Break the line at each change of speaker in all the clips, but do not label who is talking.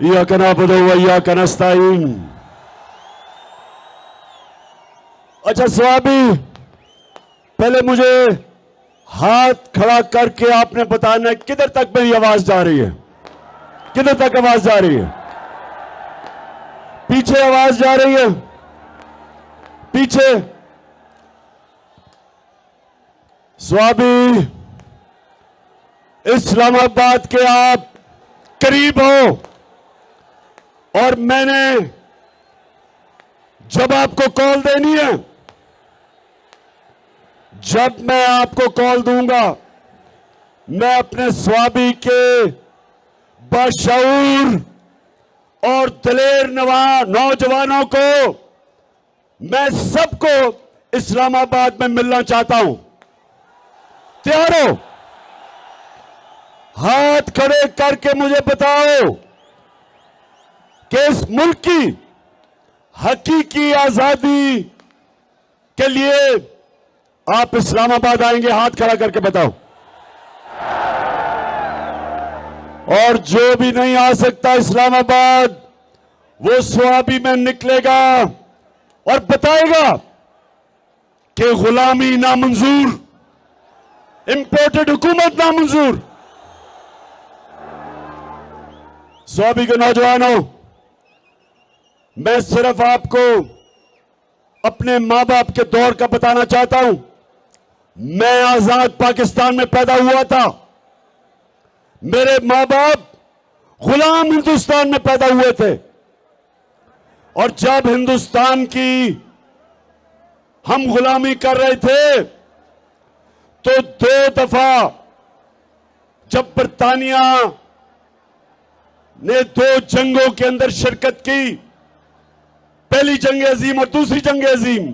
इय्याका नअबुदु व इय्याका नस्तईन। अच्छा स्वामी, पहले मुझे हाथ खड़ा करके आपने बताना है किधर तक मेरी आवाज जा रही है, किधर तक आवाज जा रही है। पीछे आवाज जा रही है, पीछे। स्वामी, इस्लामाबाद के आप करीब हो और मैंने जब आपको कॉल देनी है, जब मैं आपको कॉल दूंगा, मैं अपने स्वामी के बाशऊर और दलेर नौजवानों को, मैं सबको इस्लामाबाद में मिलना चाहता हूं। तैयार हो? हाथ खड़े करके मुझे बताओ कि इस मुल्क की हकीकी आजादी के लिए आप इस्लामाबाद आएंगे? हाथ खड़ा करके बताओ। और जो भी नहीं आ सकता इस्लामाबाद, वो स्वाबी में निकलेगा और बताएगा कि गुलामी नामंजूर, इंपोर्टेड हुकूमत नामंजूर। स्वाबी के नौजवानों, मैं सिर्फ आपको अपने मां बाप के दौर का बताना चाहता हूं। मैं आजाद पाकिस्तान में पैदा हुआ था, मेरे मां बाप गुलाम हिंदुस्तान में पैदा हुए थे। और जब हिंदुस्तान की हम गुलामी कर रहे थे तो 2 दफा जब बरतानिया ने 2 जंगों के अंदर शिरकत की, पहली जंग अजीम और दूसरी जंग अजीम,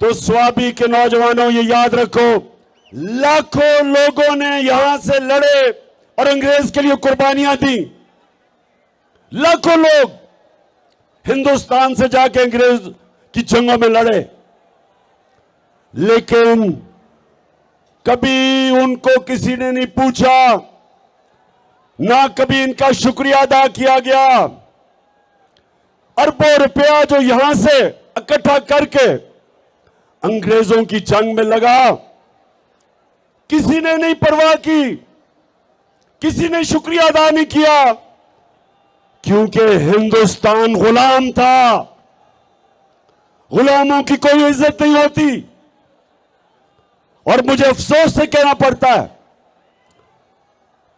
तो स्वाबी के नौजवानों ये याद रखो, लाखों लोगों ने यहां से लड़े और अंग्रेज के लिए कुर्बानियां दी। लाखों लोग हिंदुस्तान से जाके अंग्रेज की जंगों में लड़े, लेकिन कभी उनको किसी ने नहीं पूछा, ना कभी इनका शुक्रिया अदा किया गया। अरबों रुपया जो यहां से इकट्ठा करके अंग्रेजों की जंग में लगा, किसी ने नहीं परवाह की, किसी ने शुक्रिया अदा नहीं किया, क्योंकि हिंदुस्तान गुलाम था। गुलामों की कोई इज्जत नहीं होती। और मुझे अफसोस से कहना पड़ता है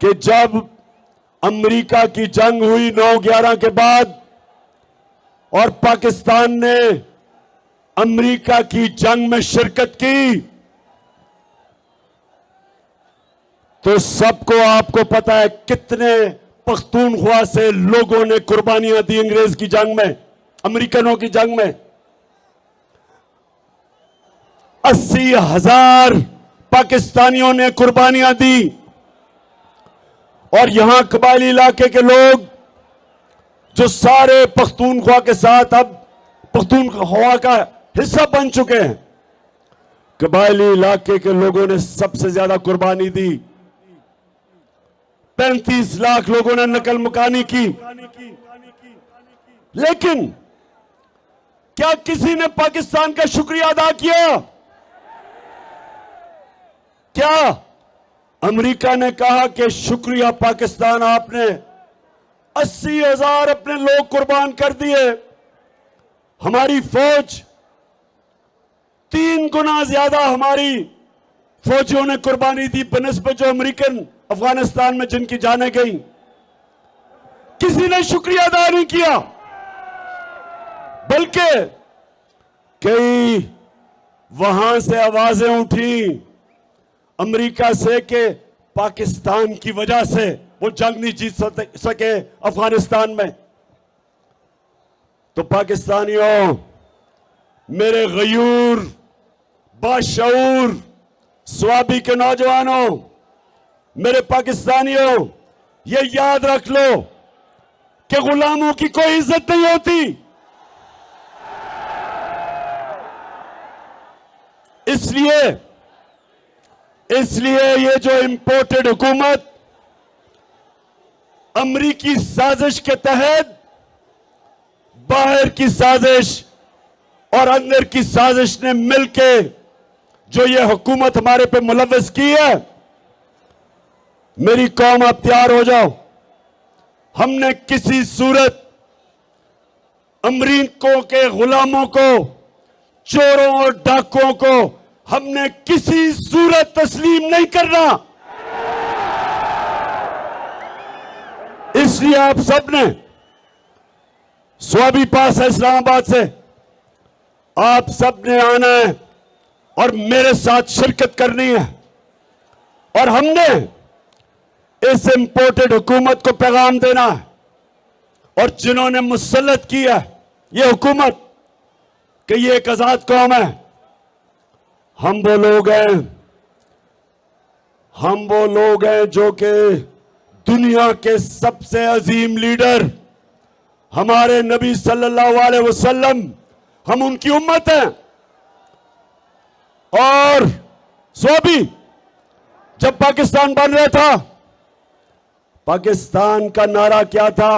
कि जब अमेरिका की जंग हुई 9/11 के बाद और पाकिस्तान ने अमेरिका की जंग में शिरकत की, तो सबको आपको पता है कितने पख्तूनख्वा से लोगों ने कुर्बानियां दी अंग्रेज की जंग में, अमेरिकनों की जंग में। 80,000 पाकिस्तानियों ने कुर्बानियां दी। और यहां कबायली इलाके के लोग जो सारे पख्तूनख्वा के साथ अब पख्तूनख्वा का हिस्सा बन चुके हैं, कबायली इलाके के लोगों ने सबसे ज्यादा कुर्बानी दी। 35 लाख लोगों ने नकल मुकानी की। लेकिन क्या किसी ने पाकिस्तान का शुक्रिया अदा किया? क्या अमेरिका ने कहा कि शुक्रिया पाकिस्तान, आपने 80,000 अपने लोग कुर्बान कर दिए, हमारी फौज 3 गुना ज्यादा हमारी फौजियों ने कुर्बानी दी बनिस्बत जो अमेरिकन अफगानिस्तान में जिनकी जानें गई। किसी ने शुक्रिया अदा नहीं किया, बल्कि कई वहां से आवाजें उठी अमेरिका से कि पाकिस्तान की वजह से वो जंग नहीं जीत सके अफगानिस्तान में। तो पाकिस्तानियों, मेरे गयूर बाशऊर स्वाबी के नौजवानों, मेरे पाकिस्तानियों, ये याद रख लो कि गुलामों की कोई इज्जत नहीं होती। इसलिए ये जो इंपोर्टेड हुकूमत अमरीकी साजिश के तहत बाहर की साजिश और अंदर की साजिश ने मिलके जो ये हुकूमत हमारे पे मुलव्वस की है, मेरी कौम आप तैयार हो जाओ। हमने किसी सूरत अमरीकों के गुलामों को, चोरों और डाकुओं को हमने किसी सूरत तस्लीम नहीं करना। इसलिए आप सबने स्वाबी पास है इस्लामाबाद से, आप सबने आना है और मेरे साथ शिरकत करनी है। और हमने इस इंपोर्टेड हुकूमत को पैगाम देना है, और जिन्होंने मुसल्लत किया ये हुकूमत कि ये एक आजाद कौम है, हम वो लोग हैं जो कि दुनिया के सबसे अजीम लीडर हमारे नबी सल्लल्लाहु अलैहि वसल्लम, हम उनकी उम्मत हैं। और स्वाबी जब पाकिस्तान बन रहा था, पाकिस्तान का नारा क्या था?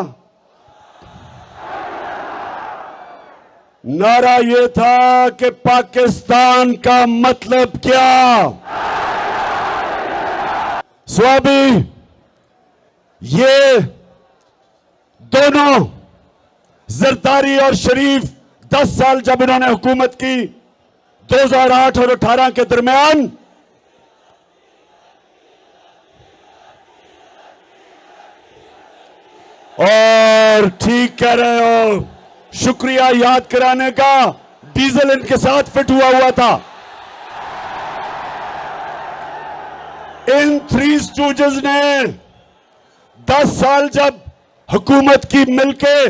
नारा यह था कि पाकिस्तान का मतलब क्या? स्वाबी ये दोनों जरदारी और शरीफ 10 साल जब इन्होंने हुकूमत की 2008 और 18 के दरमियान, और ठीक कह रहे हो, शुक्रिया याद कराने का, डीजल इनके साथ फिट हुआ था। इन थ्री स्टूजेस ने 10 साल जब हुकूमत की मिलके,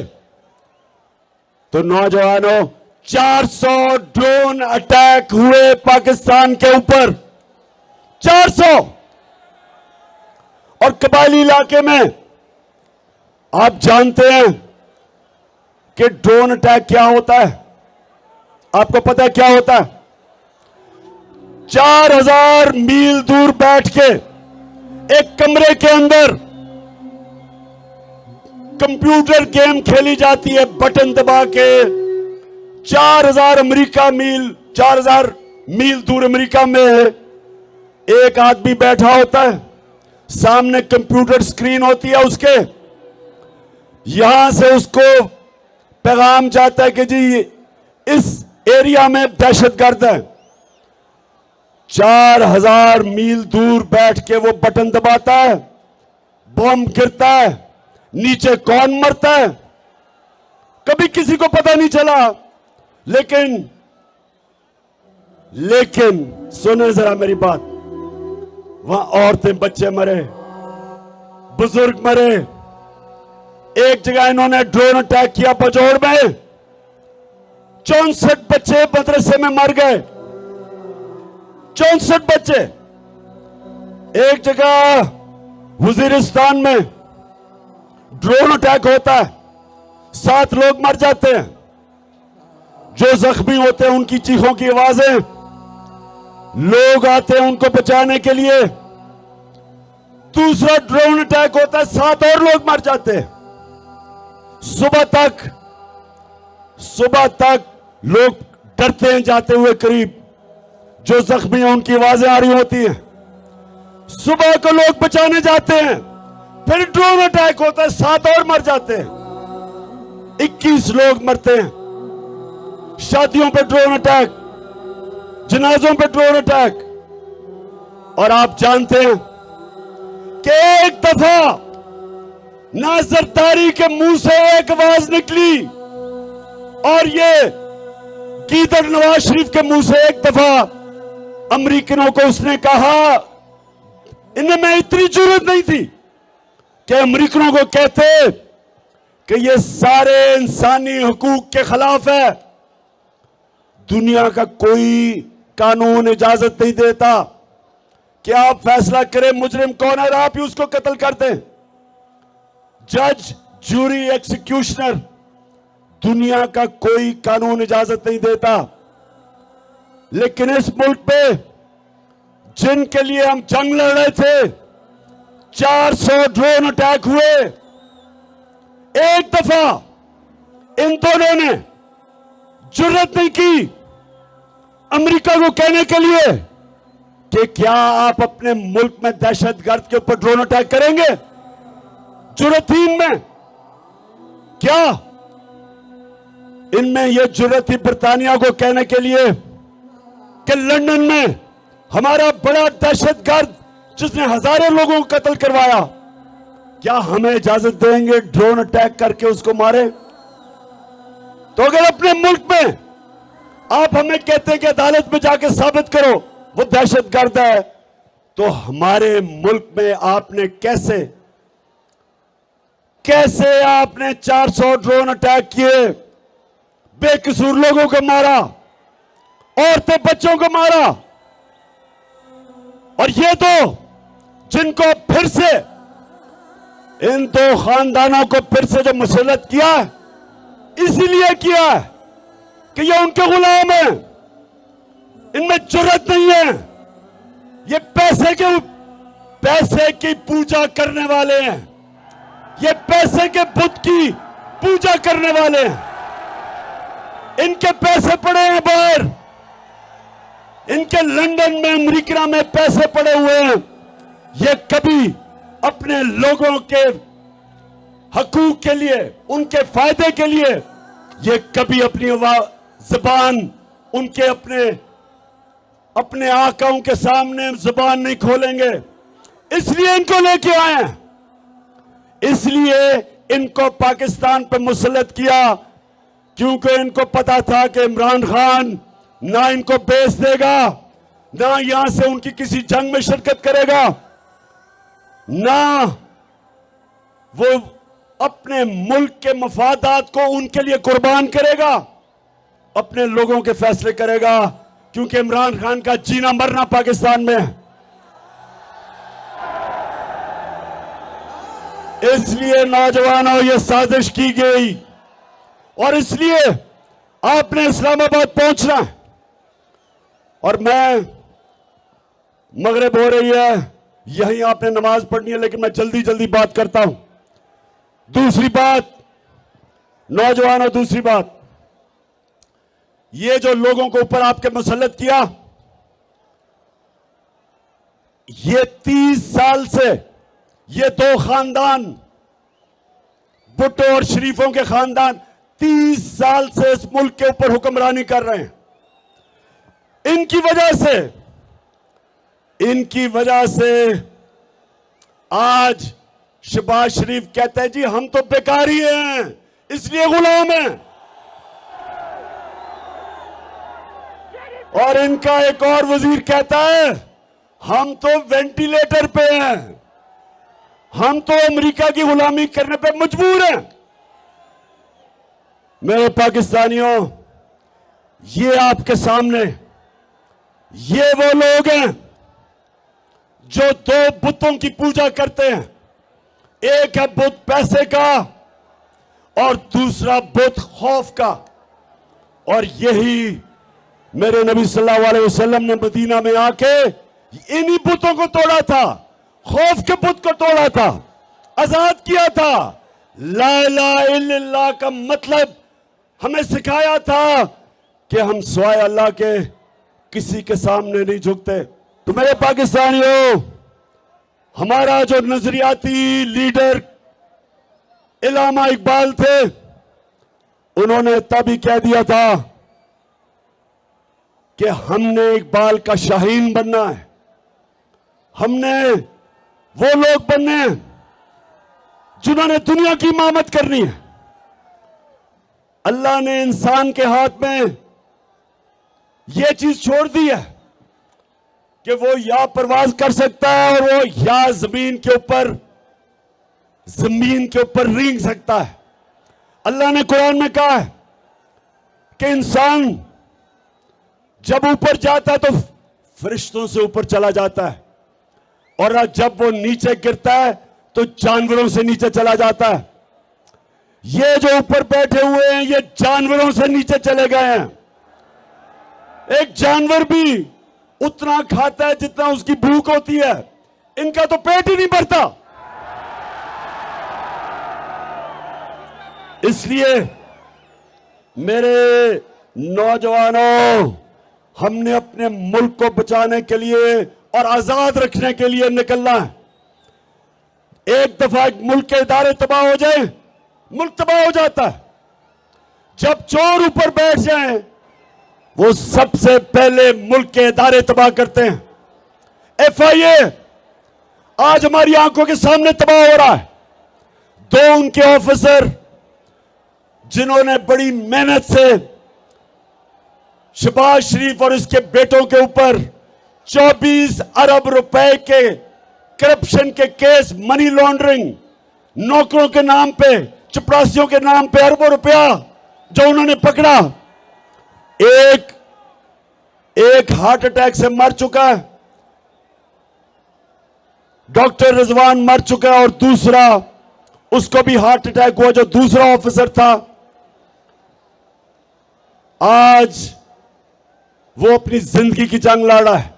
तो नौजवानों 400 ड्रोन अटैक हुए पाकिस्तान के ऊपर, 400। और कबायली इलाके में आप जानते हैं कि ड्रोन अटैक क्या होता है? आपको पता है क्या होता है? 4000 मील दूर बैठ के एक कमरे के अंदर कंप्यूटर गेम खेली जाती है, बटन दबा के। 4000 मील दूर अमेरिका में एक आदमी बैठा होता है, सामने कंप्यूटर स्क्रीन होती है उसके, यहां से उसको पैगाम जाता है कि जी इस एरिया में दहशतगर्द है। 4000 मील दूर बैठ के वो बटन दबाता है, बम गिरता है, नीचे कौन मरता है कभी किसी को पता नहीं चला। लेकिन सुने जरा मेरी बात, वहां औरतें बच्चे मरे, बुजुर्ग मरे। एक जगह इन्होंने ड्रोन अटैक किया पचौड़ में, 64 बच्चे मदरसे में मर गए, 64 बच्चे। एक जगह वजीरिस्तान में ड्रोन अटैक होता है, 7 लोग मर जाते हैं। जो जख्मी होते हैं उनकी चीखों की आवाजें, लोग आते हैं उनको बचाने के लिए। दूसरा ड्रोन अटैक होता है, 7 और लोग मर जाते हैं। सुबह तक लोग डरते हैं जाते हुए करीब, जो जख्मी हैं उनकी आवाजें आ रही होती हैं। सुबह को लोग बचाने जाते हैं, फिर ड्रोन अटैक होता है, 7 और मर जाते हैं, 21 लोग मरते हैं। शादियों पे ड्रोन अटैक, जनाजों पे ड्रोन अटैक। और आप जानते हैं कि एक दफा ना जरदारी के मुंह से एक आवाज निकली, और ये गीदड़ नवाज शरीफ के मुंह से एक दफा अमरीकनों को उसने कहा, इनमें इतनी जरूरत नहीं थी कि अमरीकनों को कहते कि ये सारे इंसानी हुकूक के खिलाफ है। दुनिया का कोई कानून इजाजत नहीं देता कि आप फैसला करें मुजरिम कौन है, आप ही उसको कत्ल कर दें। जज, जूरी, एक्सिक्यूशनर, दुनिया का कोई कानून इजाजत नहीं देता। लेकिन इस मुल्क पे जिनके लिए हम जंग लड़ रहे थे, 400 ड्रोन अटैक हुए, एक दफा इन दोनों ने जुर्रत नहीं की अमेरिका को कहने के लिए कि क्या आप अपने मुल्क में दहशतगर्द के ऊपर ड्रोन अटैक करेंगे? जुर्रत थी इनमें? क्या इनमें यह जुर्रत थी बरतानिया को कहने के लिए कि लंदन में हमारा बड़ा दहशतगर्द जिसने हजारों लोगों को कत्ल करवाया, क्या हमें इजाजत देंगे ड्रोन अटैक करके उसको मारे? तो अगर अपने मुल्क में आप हमें कहते हैं कि अदालत में जाके साबित करो वो दहशतगर्द है, तो हमारे मुल्क में आपने कैसे आपने 400 ड्रोन अटैक किए, बेकसूर लोगों को मारा, औरतें बच्चों को मारा, और ये तो जिनको फिर से इन दो खानदानों को फिर से जो मुसल्लत किया इसीलिए किया कि ये उनके गुलाम हैं, इनमें जुर्रत नहीं है, ये पैसे की पूजा करने वाले हैं, ये पैसे के बुत की पूजा करने वाले हैं, इनके पैसे पड़े हैं बाहर, इनके लंदन में अमेरिका में पैसे पड़े हुए हैं, ये कभी अपने लोगों के हकूक के लिए, उनके फायदे के लिए, ये कभी अपनी जुबान उनके अपने आकाओं के सामने जुबान नहीं खोलेंगे। इसलिए इनको लेके आए हैं, इसलिए इनको पाकिस्तान पे मुसल्लत किया, क्योंकि इनको पता था कि इमरान खान ना इनको बेच देगा, ना यहां से उनकी किसी जंग में शिरकत करेगा, ना वो अपने मुल्क के मफादात को उनके लिए कुर्बान करेगा, अपने लोगों के फैसले करेगा, क्योंकि इमरान खान का जीना मरना पाकिस्तान में है। इसलिए नौजवानों ये साजिश की गई और इसलिए आपने इस्लामाबाद पहुंचना है। और मैं मगरिब हो रही है, यहीं आपने नमाज पढ़नी है, लेकिन मैं जल्दी जल्दी बात करता हूं। दूसरी बात नौजवानों, दूसरी बात, ये जो लोगों को ऊपर आपके मुसल्लत किया, ये 30 साल से ये दो खानदान, भुट्टो और शरीफों के खानदान 30 साल से इस मुल्क के ऊपर हुक्मरानी कर रहे हैं। इनकी वजह से आज शहबाज शरीफ कहते हैं जी हम तो बेकारी हैं, इसलिए गुलाम हैं। और इनका एक और वजीर कहता है हम तो वेंटिलेटर पे हैं, हम तो अमेरिका की गुलामी करने पे मजबूर हैं। मेरे पाकिस्तानियों, ये आपके सामने ये वो लोग हैं जो दो बुतों की पूजा करते हैं, एक है बुत पैसे का और दूसरा बुत खौफ का। और यही मेरे नबी सल्लल्लाहु अलैहि वसल्लम ने मदीना में आके इन्हीं बुतों को तोड़ा था, खौफ के बुत को तोड़ा था, आजाद किया था। ला इलाहा इल्लल्लाह का मतलब हमें सिखाया था कि हम सिवाय अल्लाह के किसी के सामने नहीं झुकते। तो मेरे पाकिस्तानियों, हमारा जो नजरियाती लीडर इल्लामा इकबाल थे, उन्होंने तब ही कह दिया था कि हमने इकबाल का शाहीन बनना है, हमने वो लोग बनने हैं जिन्होंने दुनिया की इमामत करनी है। अल्लाह ने इंसान के हाथ में यह चीज छोड़ दी है कि वो या परवाज कर सकता है और वो या जमीन के ऊपर रेंग सकता है। अल्लाह ने कुरान में कहा है कि इंसान जब ऊपर जाता है तो फरिश्तों से ऊपर चला जाता है, और जब वो नीचे गिरता है तो जानवरों से नीचे चला जाता है। ये जो ऊपर बैठे हुए हैं ये जानवरों से नीचे चले गए हैं। एक जानवर भी उतना खाता है जितना उसकी भूख होती है, इनका तो पेट ही नहीं भरता। इसलिए मेरे नौजवानों, हमने अपने मुल्क को बचाने के लिए और आजाद रखने के लिए निकलना है। एक दफा एक मुल्क के इदारे तबाह हो जाए, मुल्क तबाह हो जाता है। जब चोर ऊपर बैठ जाएं, वो सबसे पहले मुल्क के इदारे तबाह करते हैं। FIA आज हमारी आंखों के सामने तबाह हो रहा है। 2 उनके ऑफिसर जिन्होंने बड़ी मेहनत से शहबाज शरीफ और इसके बेटों के ऊपर 24 अरब रुपए के करप्शन के केस, मनी लॉन्ड्रिंग, नौकरों के नाम पे, चपरासियों के नाम पे अरबों रुपया जो उन्होंने पकड़ा, एक हार्ट अटैक से मर चुका है, डॉक्टर रिजवान मर चुका है, और दूसरा उसको भी हार्ट अटैक हुआ जो दूसरा ऑफिसर था। आज वो अपनी जिंदगी की जंग लड़ रहा है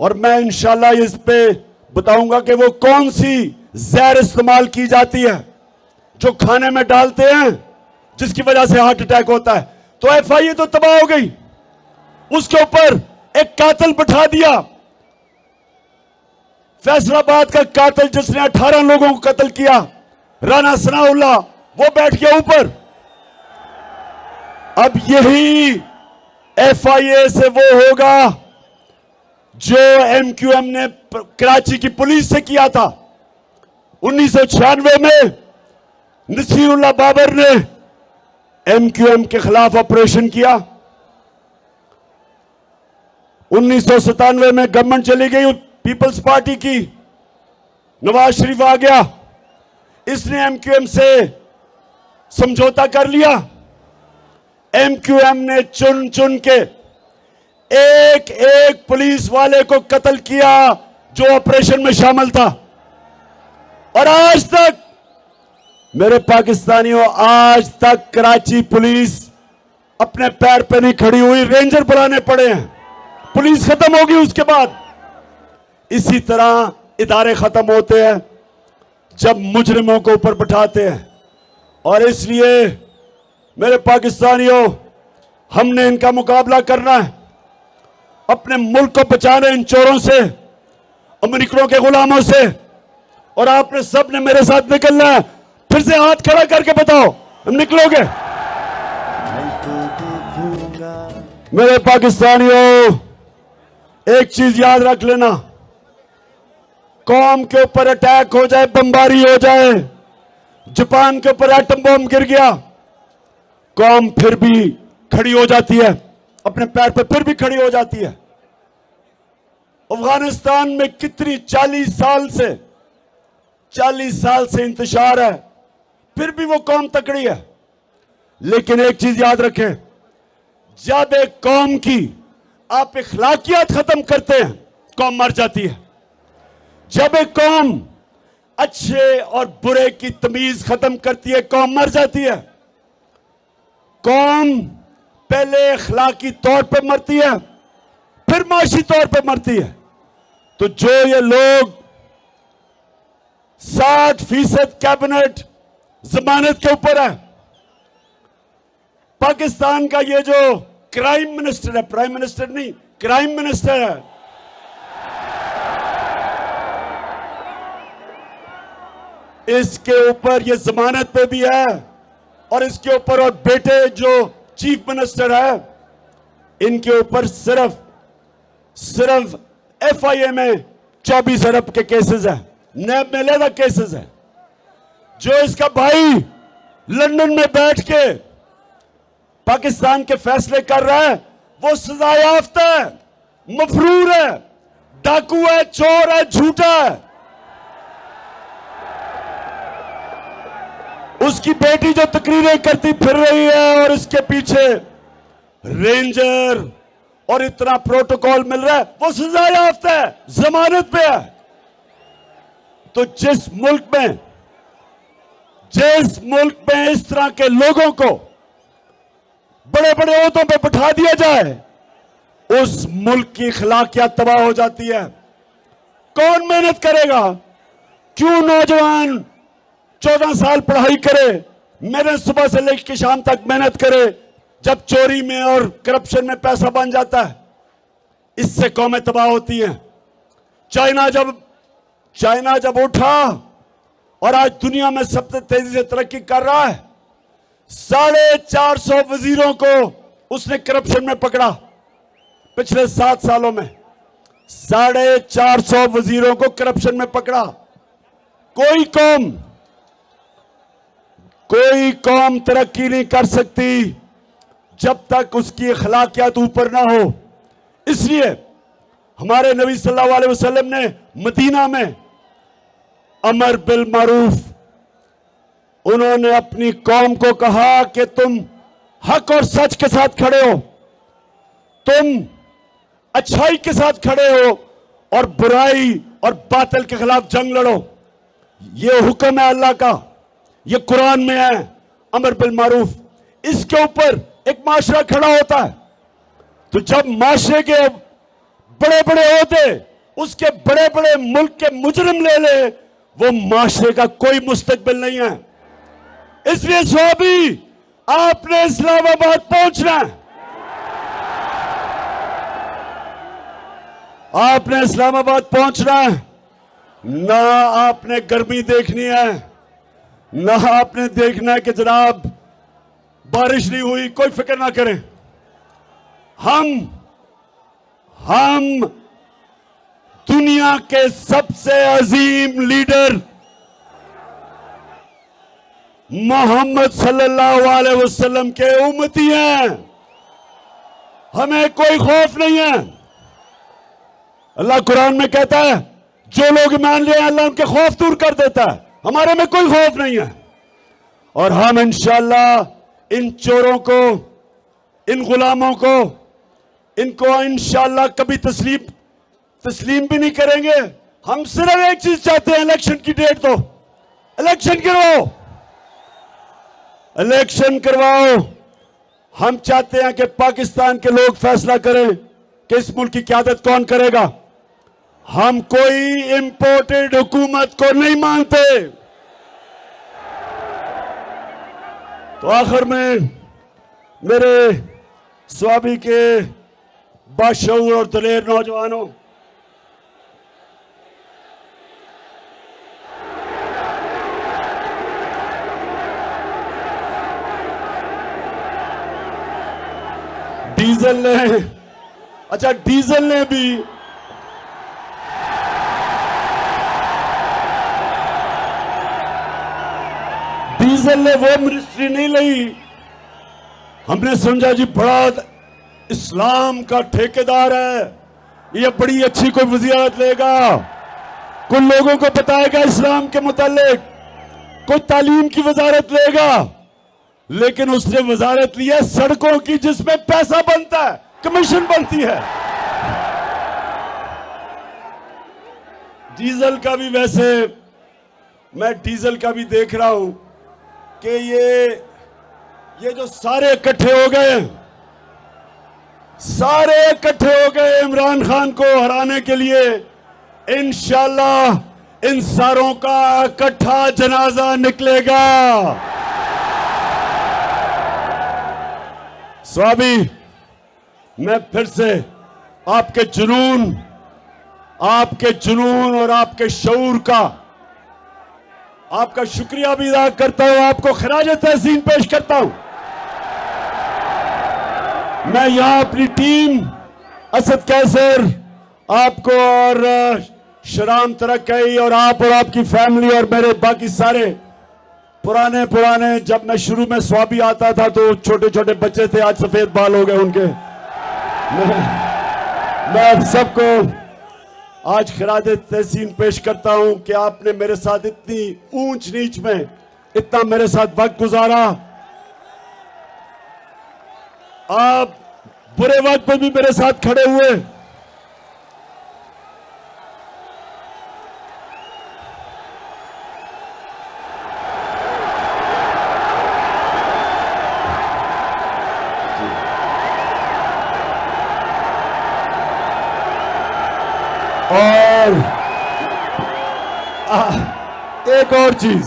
और मैं इंशाल्लाह इस पे बताऊंगा कि वो कौन सी जहर इस्तेमाल की जाती है जो खाने में डालते हैं जिसकी वजह से हार्ट अटैक होता है। तो FIA तो तबाह हो गई, उसके ऊपर एक कातिल बैठा दिया, फैसलाबाद का कातिल जिसने 18 लोगों को कत्ल किया, राना सनाउल्लाह, वो बैठ गया ऊपर। अब यही FIA से वो होगा जो MQM ने कराची की पुलिस से किया था। 1996 में नसीरुल्लाह बाबर ने MQM के खिलाफ ऑपरेशन किया। 1997 में गवर्नमेंट चली गई पीपल्स पार्टी की, नवाज शरीफ आ गया, इसने MQM से समझौता कर लिया। MQM ने चुन चुन के एक एक पुलिस वाले को कत्ल किया जो ऑपरेशन में शामिल था। और आज तक मेरे पाकिस्तानियों, आज तक कराची पुलिस अपने पैर पे नहीं खड़ी हुई, रेंजर बुलाने पड़े हैं। पुलिस खत्म होगी उसके बाद। इसी तरह इदारे खत्म होते हैं जब मुजरिमों को ऊपर बिठाते हैं। और इसलिए मेरे पाकिस्तानियों, हमने इनका मुकाबला करना है, अपने मुल्क को बचाना इन चोरों से, अमेरिकनों के गुलामों से। और आपने सब ने मेरे साथ निकलना है। फिर से हाथ खड़ा करके बताओ, हम निकलोगे? मेरे पाकिस्तानियों, एक चीज याद रख लेना, कौम के ऊपर अटैक हो जाए, बमबारी हो जाए, जापान के ऊपर एटम बम गिर गया, कौम फिर भी खड़ी हो जाती है, अपने पैर पर फिर भी खड़ी हो जाती है। अफगानिस्तान में कितनी 40 साल से इंतशार है, फिर भी वो कौम तकड़ी है। लेकिन एक चीज याद रखें, जब एक कौम की आप इखलाकियात खत्म करते हैं, कौम मर जाती है। जब एक कौम अच्छे और बुरे की तमीज खत्म करती है, कौम मर जाती है। कौम पहले इखलाकी तौर पे मरती है, फिर माशी तौर पे मरती है। तो जो ये लोग 60% कैबिनेट जमानत के ऊपर है, पाकिस्तान का ये जो क्राइम मिनिस्टर है, प्राइम मिनिस्टर नहीं, क्राइम मिनिस्टर है, इसके ऊपर ये जमानत पे भी है। और इसके ऊपर और बेटे जो चीफ मिनिस्टर है, इनके ऊपर सिर्फ FIA में 24 अरब के केसेस है, नैब में लेदा केसेस है। जो इसका भाई लंदन में बैठ के पाकिस्तान के फैसले कर रहा है, वो सजा याफ्ता है, मफरूर है, डाकू है, चोर है, झूठा है। उसकी बेटी जो तकरीरें करती फिर रही है और इसके पीछे रेंजर और इतना प्रोटोकॉल मिल रहा है, वो सजा याफ्ता है, जमानत पे है। तो जिस मुल्क में इस तरह के लोगों को बड़े बड़े ओहदों पे बिठा दिया जाए, उस मुल्क की अखलाकियात तबाह हो जाती है। कौन मेहनत करेगा? क्यों नौजवान 14 साल पढ़ाई करे, मेरे सुबह से लेकर शाम तक मेहनत करे, जब चोरी में और करप्शन में पैसा बन जाता है, इससे कौमें तबाह होती हैं। चाइना जब उठा और आज दुनिया में सबसे तेजी से तरक्की कर रहा है, 450 वजीरों को उसने करप्शन में पकड़ा। पिछले 7 सालों में 450 वजीरों को करप्शन में पकड़ा। कोई कौम तरक्की नहीं कर सकती जब तक उसकी अखलाकियात ऊपर ना हो। इसलिए हमारे नबी सल्लल्लाहु अलैहि वसल्लम ने मदीना में अमर बिल मारूफ, उन्होंने अपनी कौम को कहा कि तुम हक और सच के साथ खड़े हो, तुम अच्छाई के साथ खड़े हो और बुराई और बातिल के खिलाफ जंग लड़ो। ये हुक्म है अल्लाह का, ये कुरान में है, अमर बिल मारूफ। इसके ऊपर एक माशरा खड़ा होता है, तो जब माशरे के बड़े बड़े ओहदे उसके बड़े बड़े मुल्क के मुजरिम ले ले, वो माशरे का कोई मुस्तकबिल नहीं है। इसलिए स्वाबी, आपने इस्लामाबाद पहुंचना है, आपने इस्लामाबाद पहुंचना है। ना आपने गर्मी देखनी है, ना आपने देखना है कि जनाब बारिश नहीं हुई, कोई फिक्र ना करें। हम दुनिया के सबसे अजीम लीडर मोहम्मद सल्लल्लाहु अलैहि वसल्लम के उम्मती हैं। हमें कोई खौफ नहीं है। अल्लाह कुरान में कहता है, जो लोग मान लिया अल्लाह उनके खौफ दूर कर देता है। हमारे में कोई खौफ नहीं है। और हम इंशाअल्लाह इन चोरों को, इन गुलामों को, इनको इंशाअल्लाह कभी तस्लीम भी नहीं करेंगे। हम सिर्फ एक चीज चाहते हैं, इलेक्शन की डेट दो, इलेक्शन करवाओ, इलेक्शन करवाओ। हम चाहते हैं कि पाकिस्तान के लोग फैसला करें कि इस मुल्क की क़यादत कौन करेगा। हम कोई इंपोर्टेड हुकूमत को नहीं मानते। तो आखिर में मेरे स्वाबी के बाशऊर और दलेर नौजवानों, डीजल ने वो मिनिस्ट्री नहीं ली। हमने समझा जी बड़ा इस्लाम का ठेकेदार है, ये बड़ी अच्छी कोई वज़ीरत लेगा, कुछ लोगों को बताएगा इस्लाम के मुतालिक, कोई तालीम की वजारत लेगा। लेकिन उसने वजारत ली है सड़कों की, जिसमें पैसा बनता है, कमीशन बनती है। डीजल का भी, वैसे मैं डीजल का भी देख रहा हूं कि ये जो सारे इकट्ठे हो गए, इमरान खान को हराने के लिए, इंशाअल्लाह इन सारों का इकट्ठा जनाजा निकलेगा। स्वाबी, मैं फिर से आपके जुनून और आपके शऊर का आपका शुक्रिया भी अदा करता हूं, आपको खराज तहसीन पेश करता हूं। मैं यहां अपनी टीम असद कैसर, आपको और शराम तरक्की और आपकी फैमिली और मेरे बाकी सारे पुराने, जब मैं शुरू में स्वाबी आता था तो छोटे छोटे बच्चे थे, आज सफेद बाल हो गए उनके। मैं आप सबको आज खराज तहसीन पेश करता हूं कि आपने मेरे साथ इतनी ऊंच नीच में इतना मेरे साथ वक्त गुजारा। आप बुरे वक्त में भी मेरे साथ खड़े हुए। और एक और चीज,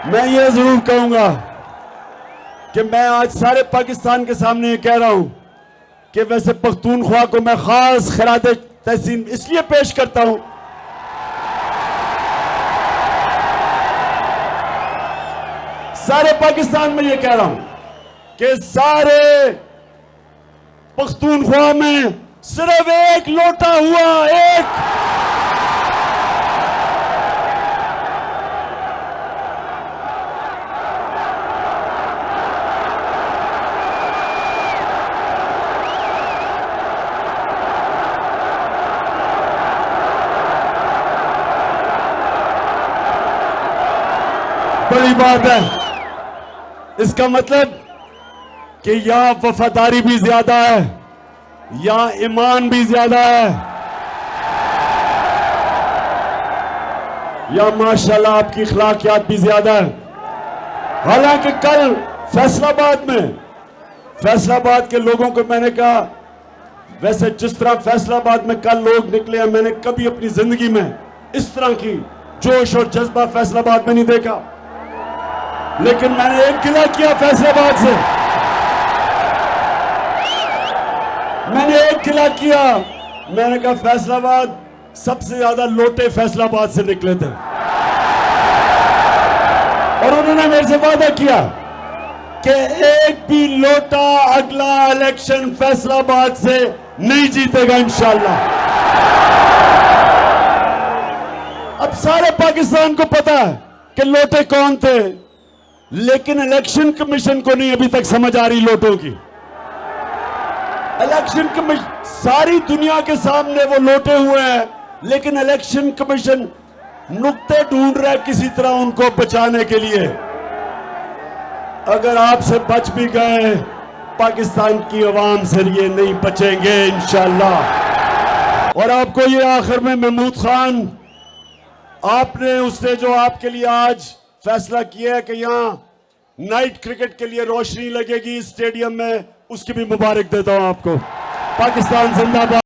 मैं ये जरूर कहूंगा कि मैं आज सारे पाकिस्तान के सामने ये कह रहा हूं कि वैसे पख्तूनख्वा को मैं खास खिरात तहसीन इसलिए पेश करता हूं, सारे पाकिस्तान में ये कह रहा हूं कि सारे पख्तूनख्वा में सिर्फ एक लोटा हुआ, एक बड़ी बात है। इसका मतलब कि यहां वफादारी भी ज्यादा है, यहां ईमान भी ज्यादा है, या माशाल्लाह आपकी अखलाकियात भी ज्यादा है। हालांकि कल फैसलाबाद के लोगों को मैंने कहा, वैसे जिस तरह फैसलाबाद में कल लोग निकले हैं, मैंने कभी अपनी जिंदगी में इस तरह की जोश और जज्बा फैसलाबाद में नहीं देखा। लेकिन मैंने एक गिला किया फैसलाबाद से, मैंने कहा फैसलाबाद सबसे ज्यादा लोटे फैसलाबाद से निकले थे, और उन्होंने मेरे से वादा किया कि एक भी लोटा अगला इलेक्शन फैसलाबाद से नहीं जीतेगा इंशाल्लाह। अब सारे पाकिस्तान को पता है कि लोटे कौन थे, लेकिन इलेक्शन कमीशन को नहीं अभी तक समझ आ रही लोटों की। इलेक्शन कमीशन सारी दुनिया के सामने वो लोटे हुए हैं, लेकिन इलेक्शन कमीशन नुक्ते ढूंढ रहा है किसी तरह उनको बचाने के लिए। अगर आपसे बच भी गए, पाकिस्तान की आवाम से ये नहीं बचेंगे इंशाल्लाह। और आपको ये आखिर में महमूद खान, आपने उसने जो आपके लिए आज फैसला किया है कि यहां नाइट क्रिकेट के लिए रोशनी लगेगी स्टेडियम में, उसकी भी मुबारक देता हूं आपको। पाकिस्तान जिंदाबाद।